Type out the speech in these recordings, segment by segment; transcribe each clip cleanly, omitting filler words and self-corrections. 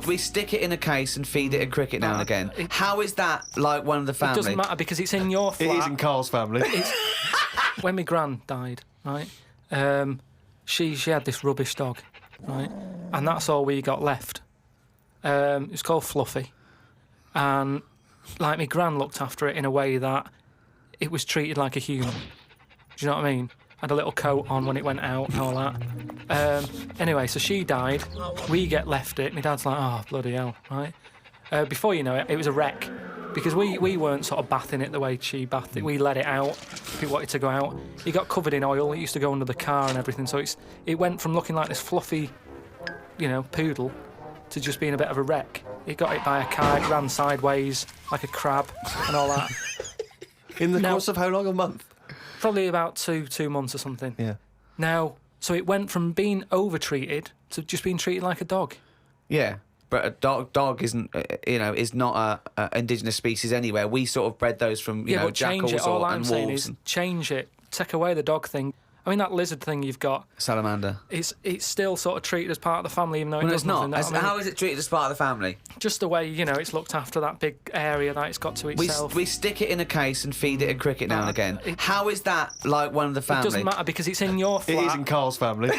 We stick it in a case and feed it a cricket now and again. How is that like one of the family? It doesn't matter because it's in your flat. It is in Karl's family. When my gran died, right, she had this rubbish dog, right, and that's all we got left. It was called Fluffy, and like my gran looked after it in a way that it was treated like a human. Do you know what I mean? Had a little coat on when it went out and all that. Anyway, so she died. We get left it. My dad's like, oh, bloody hell, right? Before you know it, it was a wreck. Because we weren't sort of bathing it the way she bathed it. We let it out if it wanted to go out. It got covered in oil. It used to go under the car and everything. So it went from looking like this fluffy, poodle to just being a bit of a wreck. It got hit by a car. It ran sideways like a crab and all that. In the course of how long? A month? Probably about two months or something. Yeah. Now, so it went from being over-treated to just being treated like a dog. Yeah, but a dog isn't, is not a indigenous species anywhere. We sort of bred those from, but jackals change it. All I'm and saying wolves. is change it. Take away the dog thing. I mean, that lizard thing you've got... Salamander. It's still sort of treated as part of the family, even though it does nothing. It's not. How is it treated as part of the family? Just the way, it's looked after, that big area that it's got to itself. We stick it in a case and feed it a cricket now and again. How is that like one of the family? It doesn't matter because it's in your flat. It is in Karl's family.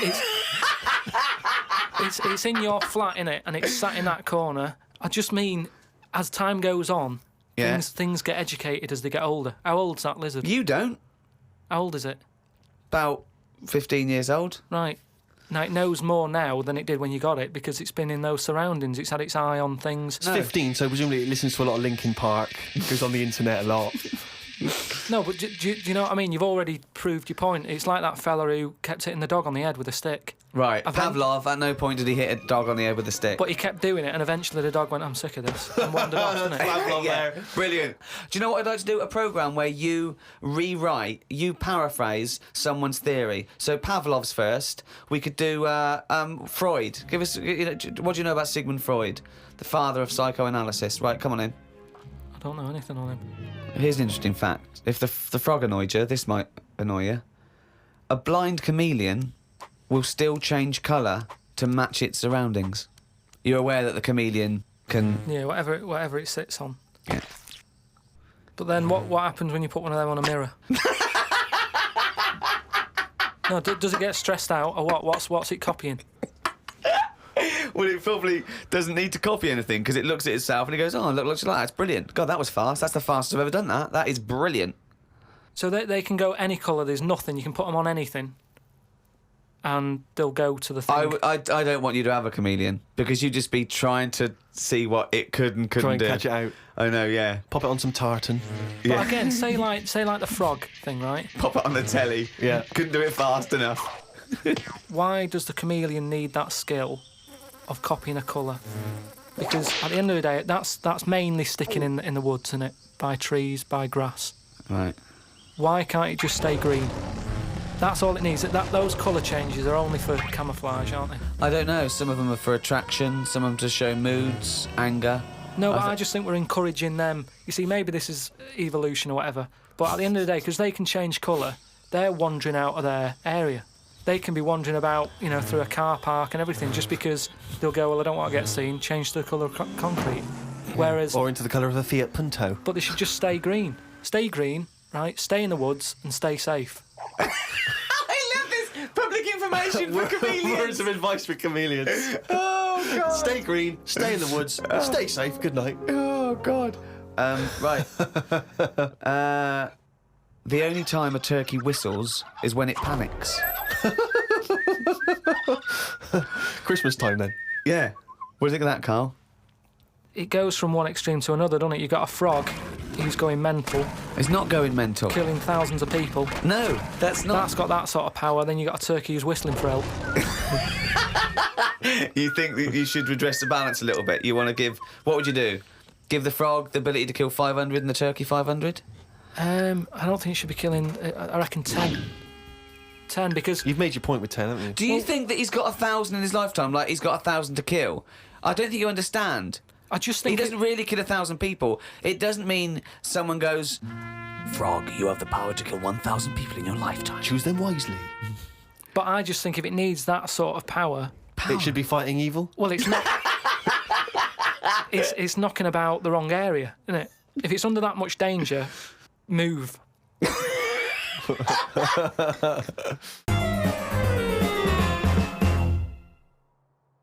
It's in your flat, innit? And it's sat in that corner. I just mean, as time goes on, things get educated as they get older. How old's that lizard? You don't. How old is it? About 15 years old. Right. Now, it knows more now than it did when you got it because it's been in those surroundings. It's had its eye on things. It's 15, so presumably it listens to a lot of Linkin Park, goes on the internet a lot. No, but do you know what I mean? You've already proved your point. It's like that fella who kept hitting the dog on the head with a stick. Right. Pavlov, at no point did he hit a dog on the head with a stick. But he kept doing it, and eventually the dog went, I'm sick of this, and wandered off, didn't it? Pavlov there. Brilliant. Do you know what I'd like to do? A programme where you paraphrase someone's theory. So Pavlov's first. We could do Freud. Give us, what do you know about Sigmund Freud, the father of psychoanalysis? Right, come on in. I don't know anything on him. Here's an interesting fact. If the frog annoyed you, this might annoy you. A blind chameleon will still change colour to match its surroundings. You're aware that the chameleon can... Yeah, whatever it sits on. Yeah. But then what happens when you put one of them on a mirror? No, does it get stressed out, or what? What's it copying? Well, it probably doesn't need to copy anything because it looks at itself and it goes, oh, looks like that. It's brilliant. God, that was fast. That's the fastest I've ever done that. That is brilliant. So they can go any colour. There's nothing. You can put them on anything. And they'll go to the thing. I don't want you to have a chameleon because you'd just be trying to see what it could and couldn't do. Try and catch it out. I know, yeah. Pop it on some tartan. But again, say like the frog thing, right? Pop it on the telly. Yeah. Couldn't do it fast enough. Why does the chameleon need that skill of copying a colour? Because at the end of the day, that's mainly sticking in the woods, isn't it? By trees, by grass. Right. Why can't it just stay green? That's all it needs. Those colour changes are only for camouflage, aren't they? I don't know. Some of them are for attraction, some of them to show moods, anger. No, but I just think we're encouraging them. You see, maybe this is evolution or whatever, but at the end of the day, because they can change colour, they're wandering out of their area. They can be wandering about, through a car park and everything, just because they'll go, well, I don't want to get seen, change to the colour of concrete. Whereas... Or into the colour of a Fiat Punto. But they should just stay green. Stay green, right? Stay in the woods and stay safe. I love this public information for chameleons. Words of advice for chameleons. Oh, God. Stay green, stay in the woods, stay safe, good night. Oh, God. Right. The only time a turkey whistles is when it panics. Christmas time, then. Yeah. What do you think of that, Karl? It goes from one extreme to another, doesn't it? You've got a frog who's going mental. It's not going mental. Killing thousands of people. No, that's not. That's got that sort of power. Then you've got a turkey who's whistling for help. You think that you should redress the balance a little bit? You want to give... What would you do? Give the frog the ability to kill 500 and the turkey 500? I don't think it should be killing... I reckon 10. 10, because... You've made your point with 10, haven't you? Do you think that he's got 1,000 in his lifetime, like he's got 1,000 to kill? I don't think you understand. I just think... He doesn't really kill 1,000 people. It doesn't mean someone goes, Frog, you have the power to kill 1,000 people in your lifetime. Choose them wisely. But I just think if it needs that sort of power... It should be fighting evil? Well, it's not... it's knocking about the wrong area, isn't it? If it's under that much danger, move.